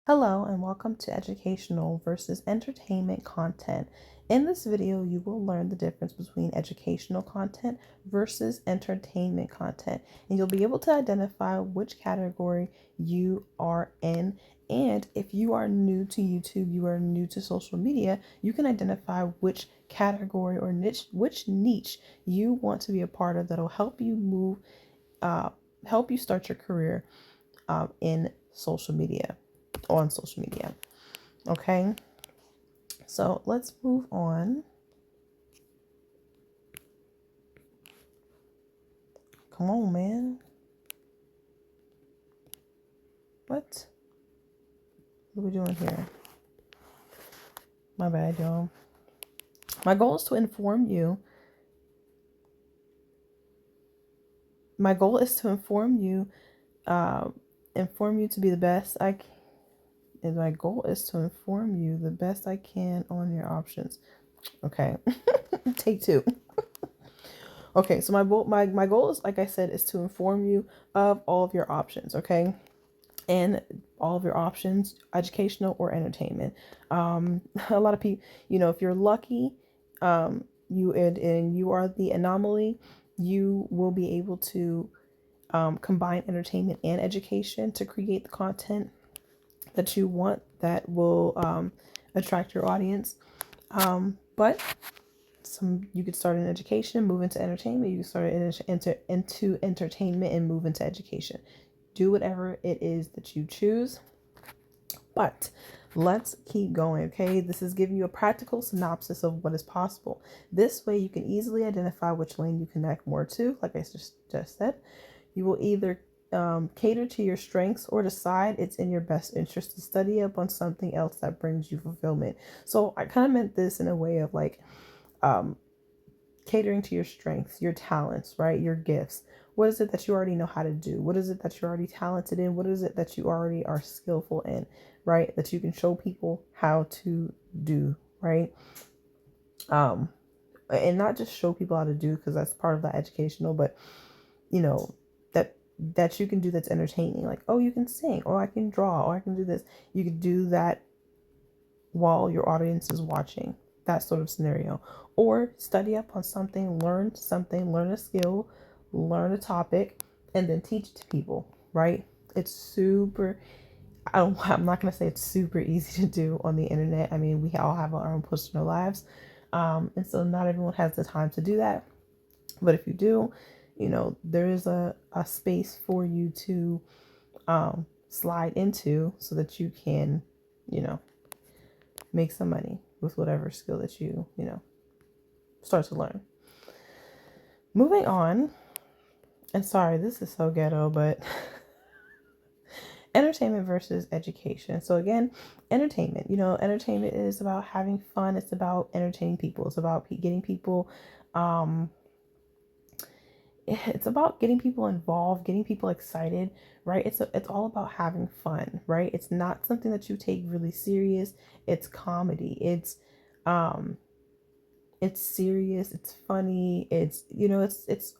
Hello and welcome to educational versus entertainment content. In this video, you will learn the difference between educational content versus entertainment content, and you'll be able to identify which category you are in. And if you are new to YouTube, you are new to social media, you can identify which category or which niche you want to be a part of that'll help you help you start your career in social media on social media. Okay, so let's move on. Come on, man. What are we doing here? My bad, y'all. My goal is to inform you. My goal is to inform you to be the best I can. And my goal is to inform you the best I can on your options. Okay, take two. Okay, so my goal is, like I said, is to inform you of all of your options. Okay, and all of your options, educational or entertainment. A lot of people, if you're lucky, you are the anomaly, you will be able to combine entertainment and education to create the content that you want that will attract your audience. But you could start in education, move into entertainment. You can start into entertainment and move into education. Do whatever it is that you choose. But let's keep going, okay? This is giving you a practical synopsis of what is possible. This way you can easily identify which lane you connect more to. Like I just said, you will either cater to your strengths or decide it's in your best interest to study up on something else that brings you fulfillment. So I kind of meant this in a way of like catering to your strengths, your talents, right? Your gifts. What is it that you already know how to do? What is it that you're already talented in? What is it that you already are skillful in, right? That you can show people how to do, right? And not just show people how to do, because that's part of that educational, but you know, that you can do that's entertaining. Like, oh, you can sing, or I can draw, or I can do this. You can do that while your audience is watching, that sort of scenario. Or study up on something, learn a skill, learn a topic, and then teach it to people, right? It's super, I'm not going to say it's super easy to do on the internet. I mean, we all have our own personal lives. And so not everyone has the time to do that. But if you do, there is a space for you to slide into so that you can, make some money with whatever skill that you start to learn. Moving on, and sorry, this is so ghetto, but entertainment versus education. So again, entertainment, entertainment is about having fun. It's about entertaining people. It's about getting people, it's about getting people involved, getting people excited, right? It's all about having fun, right? It's not something that you take really serious. It's comedy. It's serious, it's funny, it's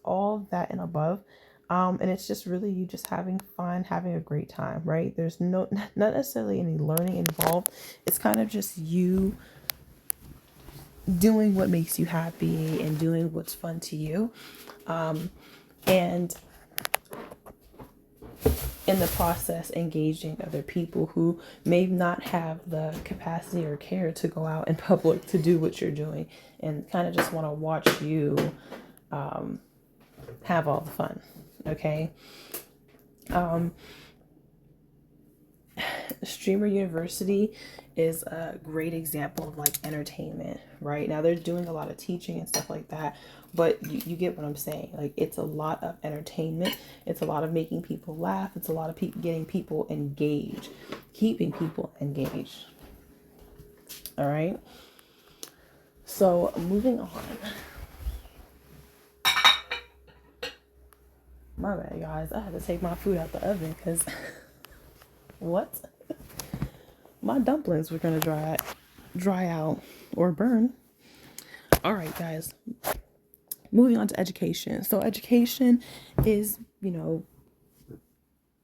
all that and above. And it's just really you just having fun, having a great time, right? There's not necessarily any learning involved. It's kind of just you doing what makes you happy and doing what's fun to you. And in the process engaging other people who may not have the capacity or care to go out in public to do what you're doing, and kind of just want to watch you have all the fun. Okay. Streamer University is a great example of like entertainment. Right now they're doing a lot of teaching and stuff like that, but you get what I'm saying. Like, it's a lot of entertainment, it's a lot of making people laugh, it's a lot of people getting people engaged, keeping people engaged. All right, so moving on. My bad, guys, I had to take my food out the oven because what, my dumplings were gonna dry out or burn. All right, guys, moving on to education. So education is,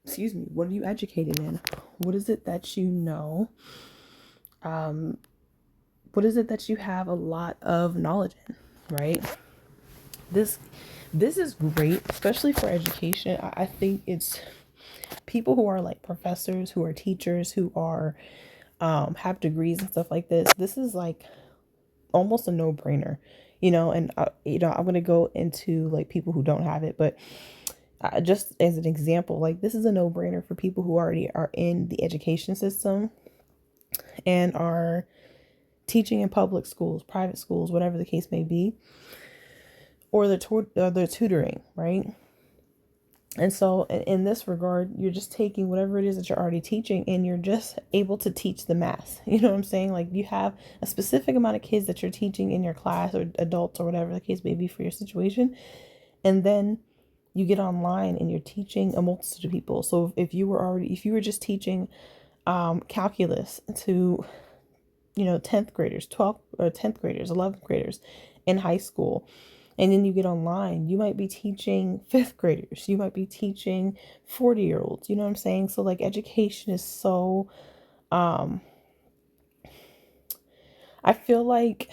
excuse me, what are you educated in? What is it that you know? What is it that you have a lot of knowledge in, right? This this is great, especially for education. I think it's people who are like professors, who are teachers, who are have degrees and stuff like this. This is like almost a no-brainer, and I'm going to go into like people who don't have it, but just as an example, like this is a no-brainer for people who already are in the education system and are teaching in public schools, private schools, whatever the case may be, or the tutoring, right? And so in this regard, you're just taking whatever it is that you're already teaching and you're just able to teach the mass. You know what I'm saying? Like you have a specific amount of kids that you're teaching in your class, or adults, or whatever the case may be for your situation. And then you get online and you're teaching a multitude of people. So if you were just teaching calculus to, 10th graders, 12th or 10th graders, 11th graders in high school, and then you get online, you might be teaching fifth graders, you might be teaching 40-year-olds, you know what I'm saying? So like education is so, I feel like,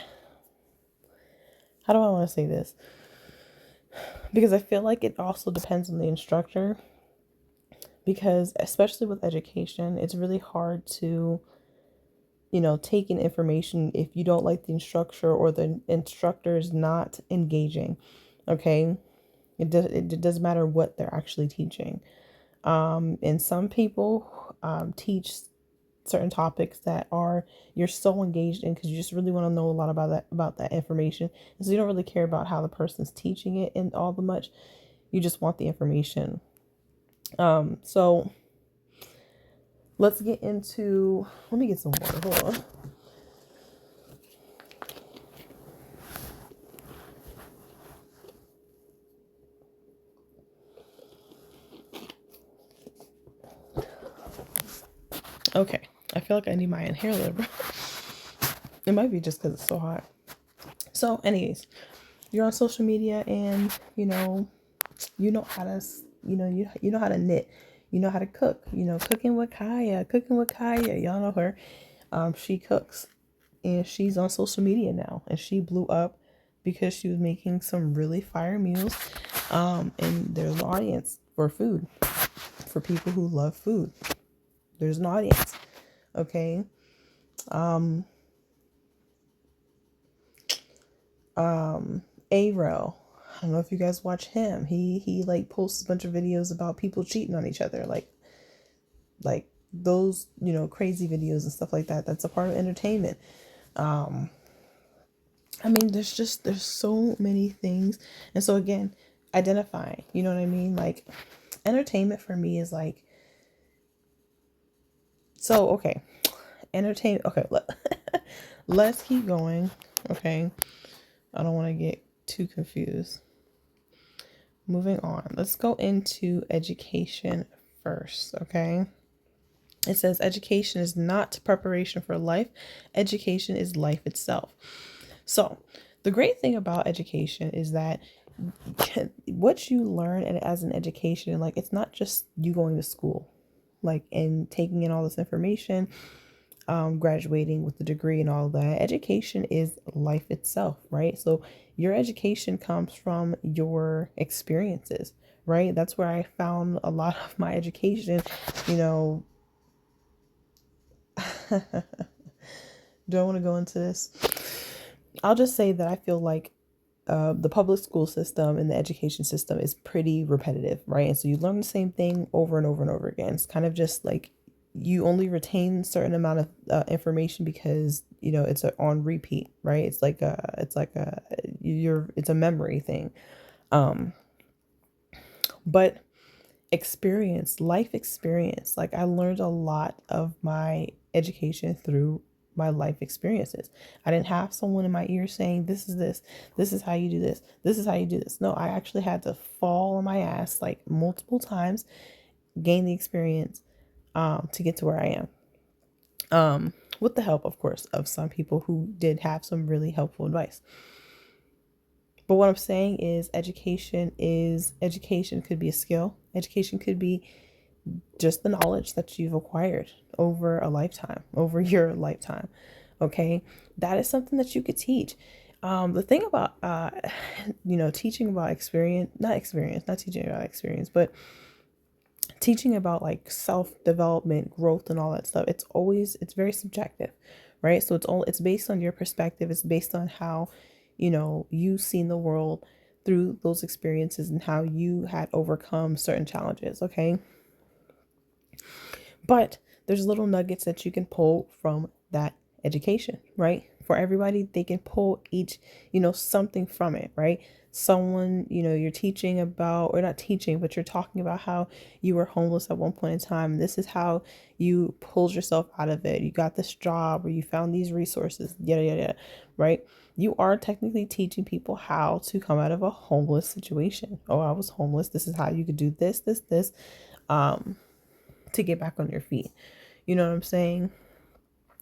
how do I want to say this? Because I feel like it also depends on the instructor, because especially with education, it's really hard to, take in information if you don't like the instructor or the instructor is not engaging. Okay. It doesn't matter what they're actually teaching. And some people teach certain topics that are you're so engaged in because you just really want to know a lot about that information, and so you don't really care about how the person's teaching it and all the much. You just want the information. So let's get into. Let me get some water. Hold on. Okay, I feel like I need my inhaler. It might be just because it's so hot. So, anyways, you're on social media and you know how to you know how to knit, you know how to cook, cooking with Kaya, y'all know her. She cooks and she's on social media now, and she blew up because she was making some really fire meals. And there's an audience for food, for people who love food. There's an audience. Okay. Arel, I don't know if you guys watch him. He like posts a bunch of videos about people cheating on each other, like those, crazy videos and stuff like that. That's a part of entertainment. I mean, there's so many things. And so again, identifying, you know what I mean? Like entertainment for me is like, so okay, entertainment. Okay, let's keep going. Okay, I don't want to get too confused. Moving on, let's go into education first. Okay, it says education is not preparation for life, education is life itself. So the great thing about education is that what you learn as an education, like it's not just you going to school, like and taking in all this information, graduating with the degree and all that. Education is life itself, right? So your education comes from your experiences, right? That's where I found a lot of my education. You know, don't want to go into this. I'll just say that I feel like the public school system and the education system is pretty repetitive, right? And so you learn the same thing over and over and over again. It's kind of just like you only retain a certain amount of information because it's on repeat, right? It's a memory thing. But life experience, like I learned a lot of my education through my life experiences. I didn't have someone in my ear saying, this is how you do this is how you do this. No, I actually had to fall on my ass like multiple times, gain the experience to get to where I am. With the help, of course, of some people who did have some really helpful advice. But what I'm saying is education could be a skill. Education could be just the knowledge that you've acquired over a lifetime, over your lifetime. Okay. That is something that you could teach. The thing about, teaching about not teaching about experience, but teaching about like self-development, growth, and all that stuff, it's very subjective, right? So it's based on your perspective. It's based on how, you've seen the world through those experiences and how you had overcome certain challenges. Okay. But there's little nuggets that you can pull from that education, right? For everybody, they can pull each, something from it, right? Someone, you're teaching about, or not teaching, but you're talking about how you were homeless at one point in time. This is how you pulled yourself out of it. You got this job, or you found these resources, yada, yada, yada, right? You are technically teaching people how to come out of a homeless situation. Oh, I was homeless. This is how you could do this, this, this. To get back on your feet. You know what I'm saying?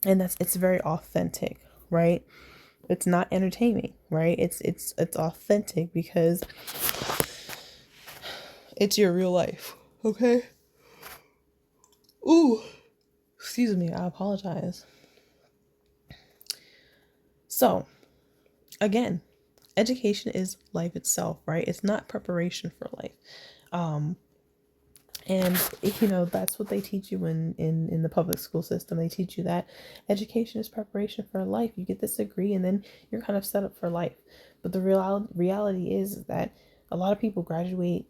And it's very authentic, right? It's not entertaining, right? It's authentic because it's your real life. Okay? Ooh. Excuse me, I apologize. So, again, education is life itself, right? It's not preparation for life. And that's what they teach you in the public school system. They teach you that education is preparation for life. You get this degree and then you're kind of set up for life. But the reality is that a lot of people graduate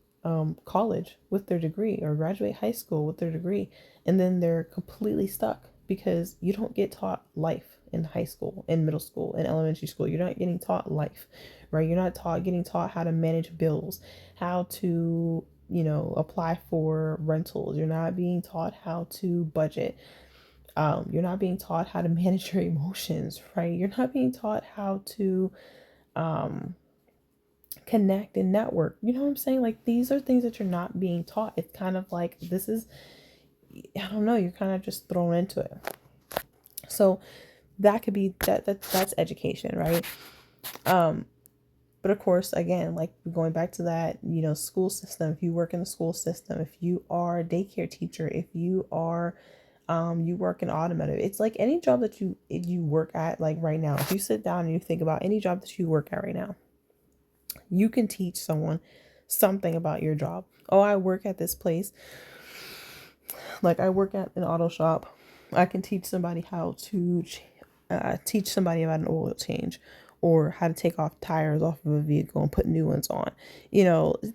college with their degree, or graduate high school with their degree, and then they're completely stuck because you don't get taught life in high school, in middle school, in elementary school. You're not getting taught life, right? You're not getting taught how to manage bills, how to apply for rentals. You're not being taught how to budget. You're not being taught how to manage your emotions, right? You're not being taught how to connect and network. You know what I'm saying? Like, these are things that you're not being taught. It's kind of like, this is, I don't know, you're kind of just thrown into it. So that could be that's education, right? But of course, again, like going back to that, school system, if you work in the school system, if you are a daycare teacher, if you are, you work in automotive, it's like any job that you work at, like right now, if you sit down and you think about any job that you work at right now, you can teach someone something about your job. Oh, I work at this place. Like, I work at an auto shop. I can teach somebody how to teach somebody about an oil change, or how to take off tires off of a vehicle and put new ones on.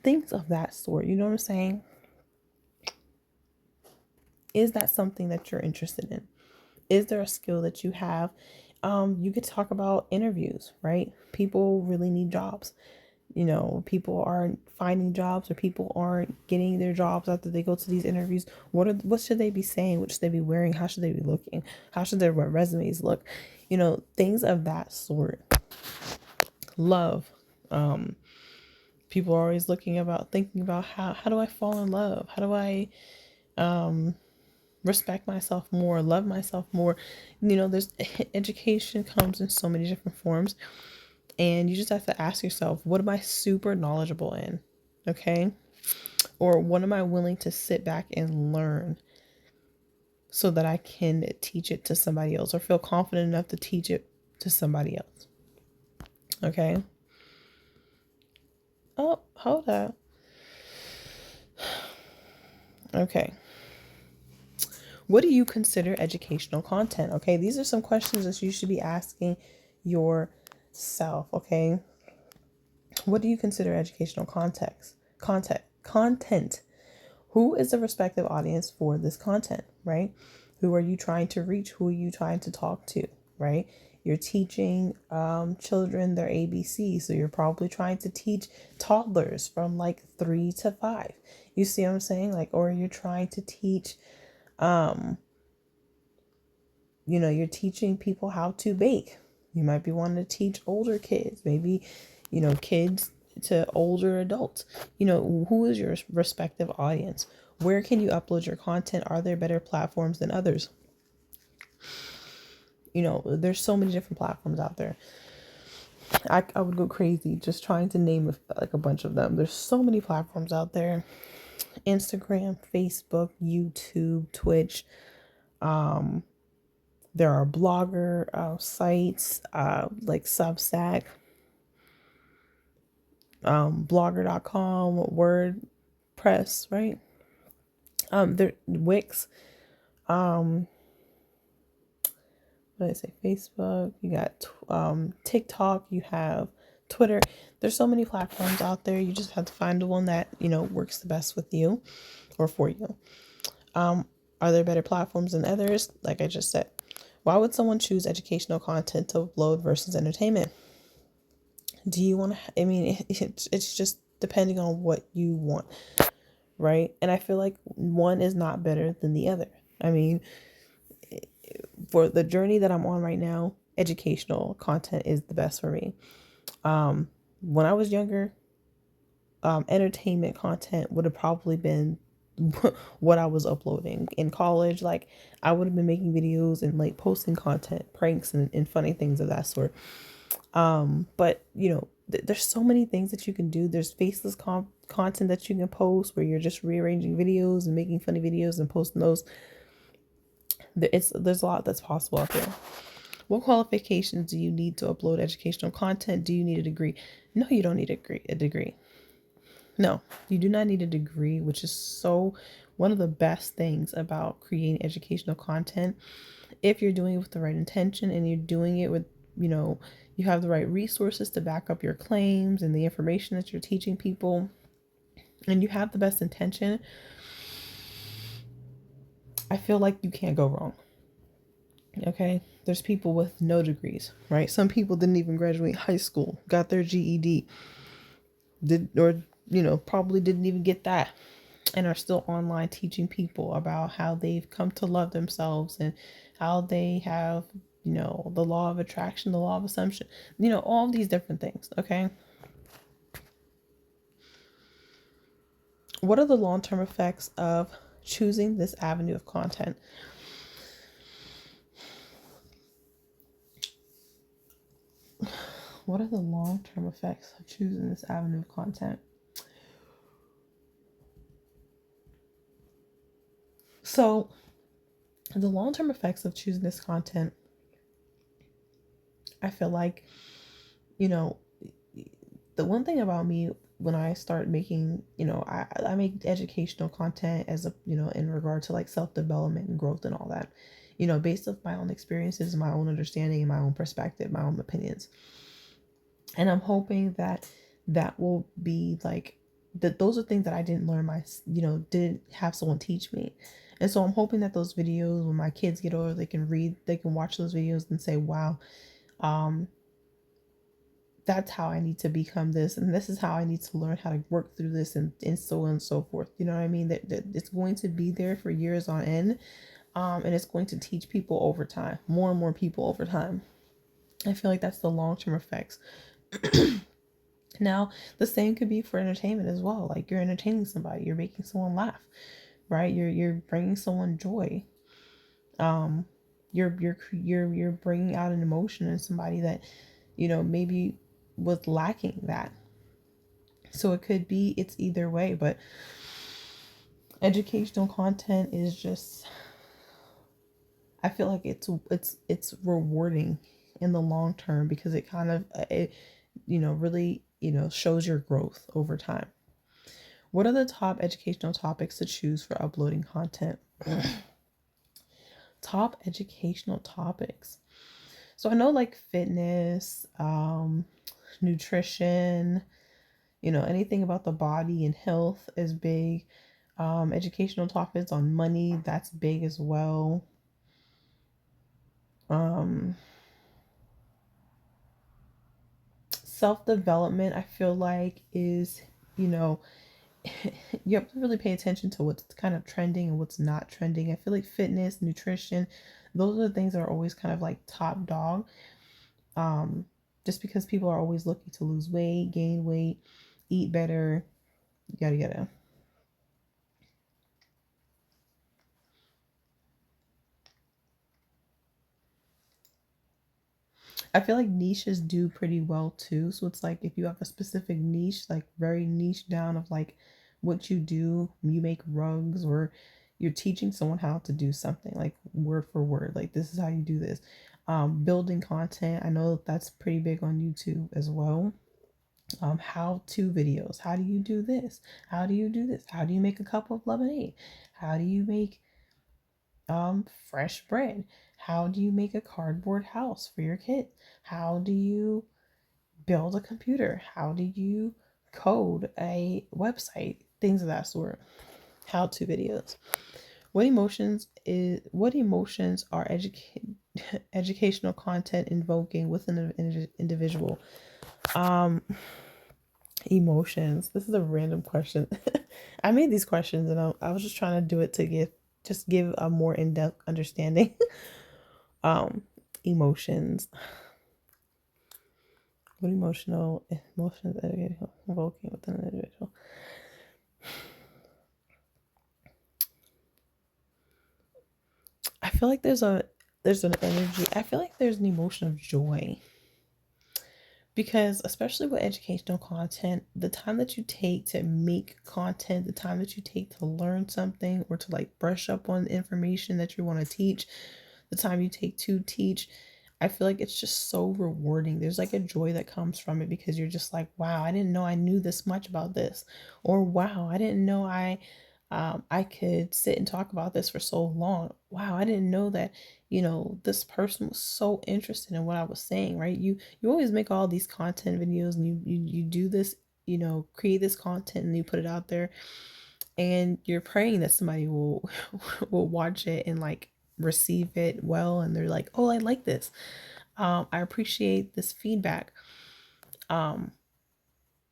Things of that sort. You know what I'm saying? Is that something that you're interested in? Is there a skill that you have? You could talk about interviews, right? People really need jobs. People aren't finding jobs, or people aren't getting their jobs after they go to these interviews. What should they be saying? What should they be wearing? How should they be looking? How should their resumes look? Things of that sort. Love. People are always thinking about how do I fall in love? How do I respect myself more, love myself more? There's education comes in so many different forms. And you just have to ask yourself, what am I super knowledgeable in? Okay. Or what am I willing to sit back and learn so that I can teach it to somebody else, or feel confident enough to teach it to somebody else? Okay. Oh, hold up. Okay. What do you consider educational content? Okay. These are some questions that you should be asking yourself. Okay. What do you consider educational content? Who is the respective audience for this content, right? Who are you trying to reach? Who are you trying to talk to, right? You're teaching children their ABC, so you're probably trying to teach toddlers from like 3 to 5. You see what I'm saying? Like, or you're trying to teach, you're teaching people how to bake. You might be wanting to teach older kids, maybe, kids to older adults. Who is your respective audience? Where can you upload your content? Are there better platforms than others? There's so many different platforms out there. I would go crazy just trying to name like a bunch of them. There's so many platforms out there. Instagram, Facebook, YouTube, Twitch. There are blogger sites like Substack, blogger.com, WordPress, right? There Wix. What did I say? Facebook. You got TikTok. You have Twitter. There's so many platforms out there. You just have to find the one that works the best with you or for you. Are there better platforms than others? Like I just said, why would someone choose educational content to upload versus entertainment? Do you want to? I mean, it's just depending on what you want, right? And I feel like one is not better than the other. I mean, for the journey that I'm on right now, educational content is the best for me. When I was younger, entertainment content would have probably been what I was uploading in college. Like I would have been making videos and like posting content, pranks and funny things of that sort. But there's so many things that you can do. There's faceless content that you can post where you're just rearranging videos and making funny videos and posting those. There's a lot that's possible out there. What qualifications do you need to upload educational content? Do you need a degree? No, you don't need a degree. No, you do not need a degree, which is one of the best things about creating educational content. If you're doing it with the right intention and you're doing it with, you have the right resources to back up your claims and the information that you're teaching people, and you have the best intention, I feel like you can't go wrong. Okay, there's people with no degrees, right? Some people didn't even graduate high school, got their GED, probably didn't even get that, and are still online teaching people about how they've come to love themselves and how they have, the law of attraction, the law of assumption, all these different things. Okay, what are the long-term effects of choosing this avenue of content? What are the long-term effects of choosing this avenue of content? So, the long-term effects of choosing this content, I feel like, the one thing about me when I start making, I make educational content as a, in regard to like self-development and growth and all that, based off my own experiences, my own understanding, and my own perspective, my own opinions. And I'm hoping that that will be like that. Those are things that I didn't learn didn't have someone teach me. And so I'm hoping that those videos, when my kids get older, they can watch those videos and say, wow, that's how I need to become this. And this is how I need to learn how to work through this and so on and so forth. You know what I mean? That it's going to be there for years on end. And it's going to teach people over time, more and more people over time. I feel like that's the long-term effects. Now, the same could be for entertainment as well. Like you're entertaining somebody, you're making someone laugh, right? You're bringing someone joy. You're bringing out an emotion in somebody that, maybe was lacking that. So it's either way, but educational content is just, I feel like it's rewarding in the long term because it kind of really shows your growth over time. What are the top educational topics to choose for uploading content? Top educational topics. So I know like fitness, nutrition, anything about the body and health is big. Educational topics on money, that's big as well. Self-development, I feel like is, you have to really pay attention to what's kind of trending and what's not trending. I feel like fitness, nutrition, those are the things that are always kind of like top dog. Just because people are always looking to lose weight, gain weight, eat better, yada yada. I feel like niches do pretty well too. So it's like if you have a specific niche, like very niche down of like what you do, you make rugs, or you're teaching someone how to do something like word for word, like this is how you do this. Building content, I know that's pretty big on YouTube as well. How to videos, how do you do this, how do you do this, how do you make a cup of lemonade, how do you make fresh bread, how do you make a cardboard house for your kid, how do you build a computer, how do you code a website, things of that sort. How to videos. What emotions are educational content invoking within an individual? um Emotions, this is a random question. I made these questions and I was just trying to do it to give a more in-depth understanding. um Emotions. What emotions are invoking within an individual? I feel like there's an energy. I feel like there's an emotion of joy, because especially with educational content, the time that you take to make content, the time that you take to learn something or to like brush up on the information that you want to teach, the time you take to teach, I feel like it's just so rewarding. There's like a joy that comes from it because you're just like, wow, I didn't know I knew this much about this, or wow, I didn't know I could sit and talk about this for so long. Wow, I didn't know that, this person was so interested in what I was saying, right? You always make all these content videos and you do this, create this content and you put it out there, and you're praying that somebody will will watch it and like receive it well, and they're like, oh, I like this. I appreciate this feedback. um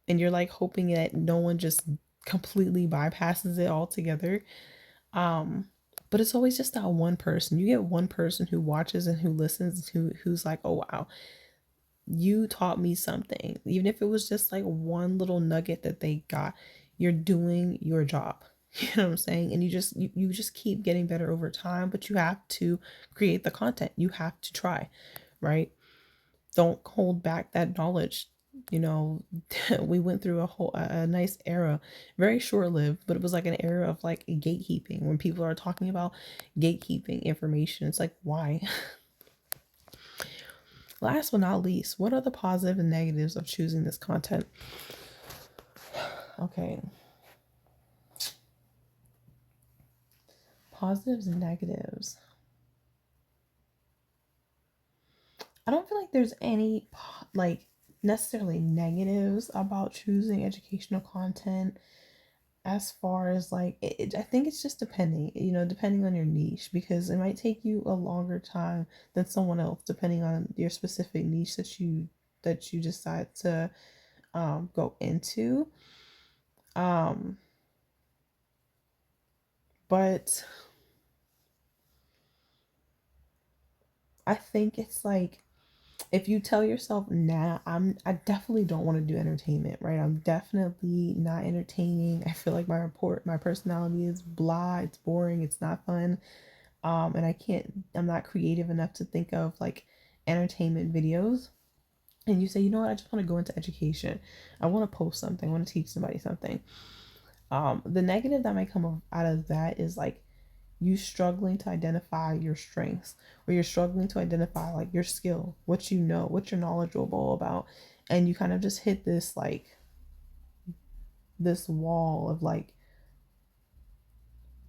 and you're like hoping that no one just completely bypasses it altogether. um but it's always just that one person. You get one person who watches and who listens, who's like, oh wow, you taught me something. Even if it was just like one little nugget that they got, you're doing your job. You know what I'm saying? And you just keep getting better over time, but you have to create the content. You have to try, right? Don't hold back that knowledge. You know, we went through a nice era, very short-lived, but it was like an era of like gatekeeping. When people are talking about gatekeeping information, it's like, why? Last but not least, what are the positive and negatives of choosing this content? Okay. Positives and negatives. I don't feel like there's any like necessarily negatives about choosing educational content, as far as like I think it's just depending, depending on your niche, because it might take you a longer time than someone else depending on your specific niche that you decide to go into. um but I think it's like, if you tell yourself, nah, I definitely don't want to do entertainment, right? I'm definitely not entertaining. I feel like my personality is blah, it's boring, it's not fun. And I'm not creative enough to think of like entertainment videos. And you say, you know what, I just want to go into education. I want to post something, I want to teach somebody something. The negative that might come out of that is like you struggling to identify your strengths, or you're struggling to identify like your skill, what you know, what you're knowledgeable about, and you kind of just hit this like this wall of like,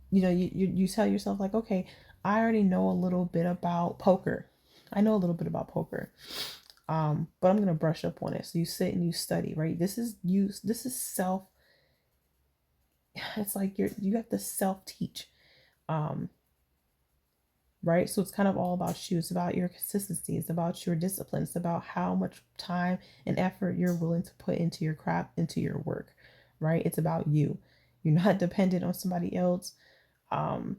you tell yourself like, okay, I already know a little bit about poker. I know a little bit about poker. But I'm gonna brush up on it. So you sit and you study, right? This is self. It's like you have to self teach. Um, right? So it's kind of all about you. It's about your consistency. It's about your discipline. It's about how much time and effort you're willing to put into your craft, into your work, right? It's about you. You're not dependent on somebody else um,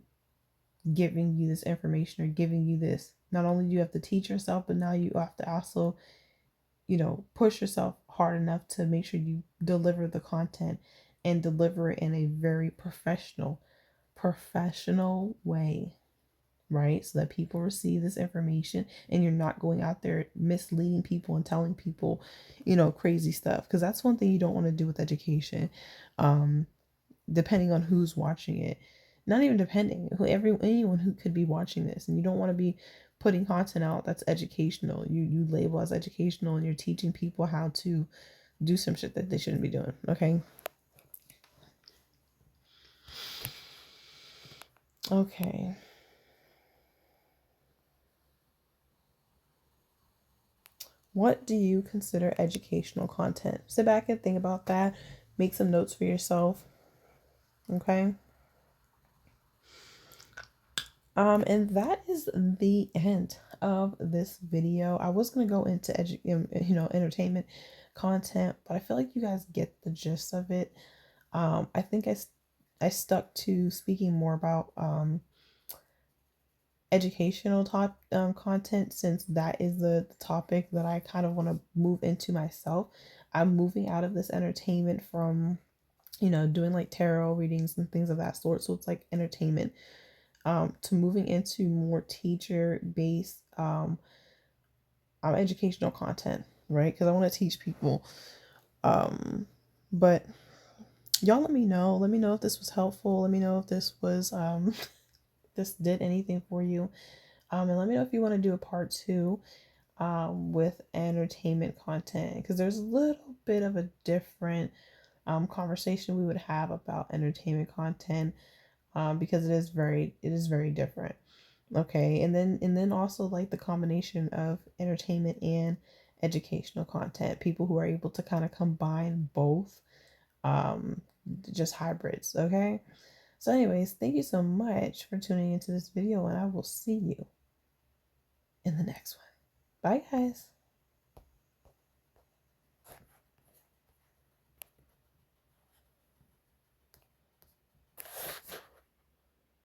giving you this information or giving you this. Not only do you have to teach yourself, but now you have to also, push yourself hard enough to make sure you deliver the content and deliver it in a very professional way, right? So that people receive this information and you're not going out there misleading people and telling people, crazy stuff. Because that's one thing you don't want to do with education. Um, depending on who's watching it. Not even depending, anyone who could be watching this, and you don't want to be putting content out that's educational. You label as educational, and you're teaching people how to do some shit that they shouldn't be doing. Okay. Okay. What do you consider educational content? Sit back and think about that. Make some notes for yourself. Okay. And that is the end of this video. I was gonna go into entertainment content, but I feel like you guys get the gist of it. I think I stuck to speaking more about educational content, since that is the topic that I kind of want to move into myself. I'm moving out of this entertainment from, doing like tarot readings and things of that sort. So it's like entertainment, to moving into more teacher based educational content, right? Because I want to teach people. But y'all let me know. Let me know if this was helpful. Let me know if this was this did anything for you. And let me know if you want to do a part two with entertainment content, because there's a little bit of a different conversation we would have about entertainment content, because it is very different. Okay, and then also like the combination of entertainment and educational content, people who are able to kind of combine both, um, just hybrids. Okay, so anyways, thank you so much for tuning into this video, and I will see you in the next one. Bye, guys.